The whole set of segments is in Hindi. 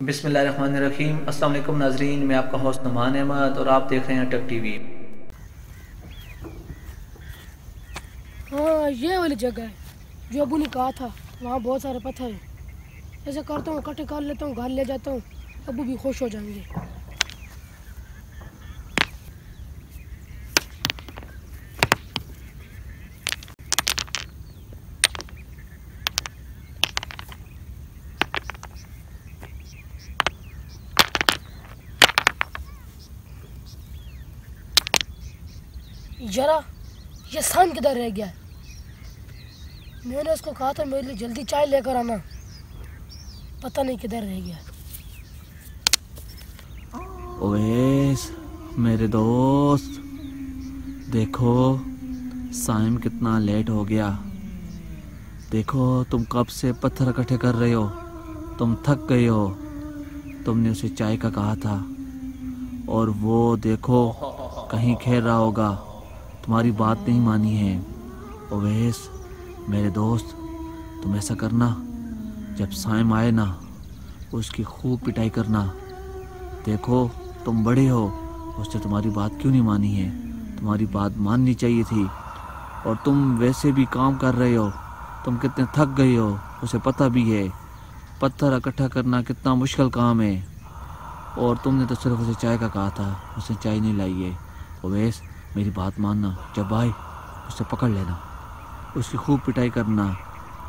बिस्मिल्लाहिर्रहमानिर्रहीम। अस्सलाम वालेकुम नाजरीन, मैं आपका होस्ट नुमान अहमद और आप देख रहे हैं टेक टीवी। हाँ, ये वाली जगह है जो अबू ने कहा था। वहाँ बहुत सारे पत्थर हैं। ऐसे करता हूँ, इकट्ठे कर लेता हूँ, घर ले जाता हूँ, अबू भी खुश हो जाएंगे। जरा ये शाम किधर रह गया है? मैंने उसको कहा था मेरे लिए जल्दी चाय लेकर आना, पता नहीं किधर रह गया। ओवेस मेरे दोस्त, देखो साइम कितना लेट हो गया। देखो तुम कब से पत्थर इकट्ठे कर रहे हो, तुम थक गए हो। तुमने उसे चाय का कहा था और वो देखो कहीं खेल रहा होगा, तुम्हारी बात नहीं मानी है। ओवेस मेरे दोस्त, तुम ऐसा करना, जब साइम आए ना उसकी खूब पिटाई करना। देखो तुम बड़े हो, उसने तुम्हारी बात क्यों नहीं मानी है? तुम्हारी बात माननी चाहिए थी। और तुम वैसे भी काम कर रहे हो, तुम कितने थक गए हो उसे पता भी है। पत्थर इकट्ठा करना कितना मुश्किल काम है, और तुमने तो सिर्फ उसे चाय का कहा था, उसने चाय नहीं लाई है। ओवैस मेरी बात मानना, जब आए उसे पकड़ लेना, उसकी खूब पिटाई करना।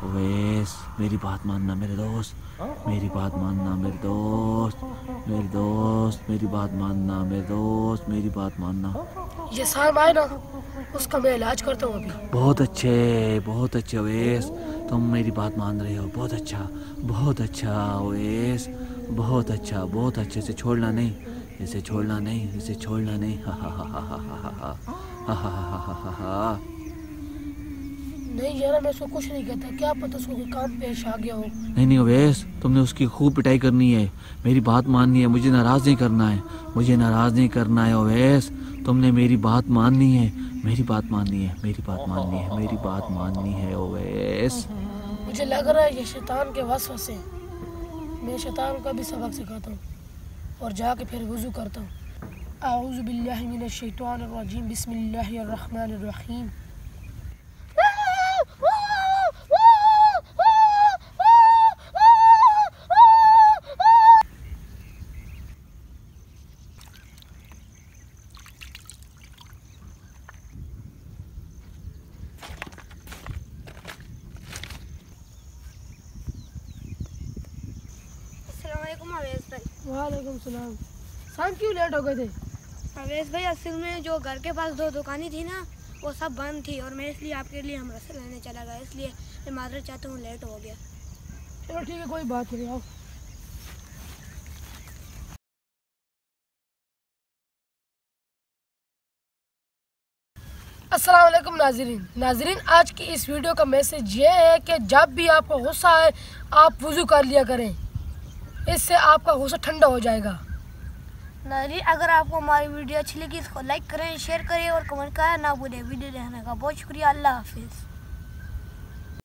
ओवैस मेरी बात मानना मेरे दोस्त, मेरी बात मानना मेरे दोस्त, मेरे दोस्त मेरी बात मानना मेरे दोस्त, मेरी बात मानना। ये साहब आए ना, उसका मैं इलाज करता हूँ अभी। बहुत अच्छे ओवैस, तुम मेरी बात मान रहे हो, बहुत अच्छा ओवैस, बहुत अच्छा, बहुत अच्छे से छोड़ना नहीं, इसे छोड़ना नहीं, इसे छोड़ना नहीं। हा हा हा हा हा हा हा हा हा हा हा। नहीं यार, मैं उसको कुछ नहीं कहता, क्या पता उसको कोई काम पेश आ गया हो। नहीं ओवैस, तुमने उसकी खूब पिटाई करनी है, मेरी बात माननी है, मुझे नाराज नहीं करना है, मुझे नाराज नहीं करना है ओवैस। तुमने मेरी बात माननी है, मेरी बात माननी है, मेरी बात माननी है, मेरी बात माननी है ओवैस। मुझे लग रहा है ये शैतान के वसवसे। मैं शैतान का भी सबक सिखाता हूँ और जाके फिर वुज़ू करता हूँ। आऊज़ु बिल्लाहि मिनश शैतानिर रजीम, बिस्मिल्लाहिर रहमानिर रहीम। अवेश भाई। वालेकुम सलाम। शाम क्यों लेट हो गए थे? अवेश भाई, असल में जो घर के पास दो दुकानें थी ना, वो सब बंद थी और मैं इसलिए आपके लिए हम रस्सा लेने चला गया, इसलिए मैं माजरत चाहता हूँ, लेट हो गया। चलो ठीक है, कोई बात नहीं, आओ। अस्सलाम वालेकुम नाजरीन, आज की इस वीडियो का मैसेज ये है कि जब भी आपको गुस्सा आए आप वुज़ू कर लिया करें, इससे आपका गुस्सा ठंडा हो जाएगा। नाज़रीन, अगर आपको हमारी वीडियो अच्छी लगी इसको लाइक करें, शेयर करें और कमेंट करना ना भूलें। वीडियो देखने का बहुत शुक्रिया। अल्लाह हाफिज़।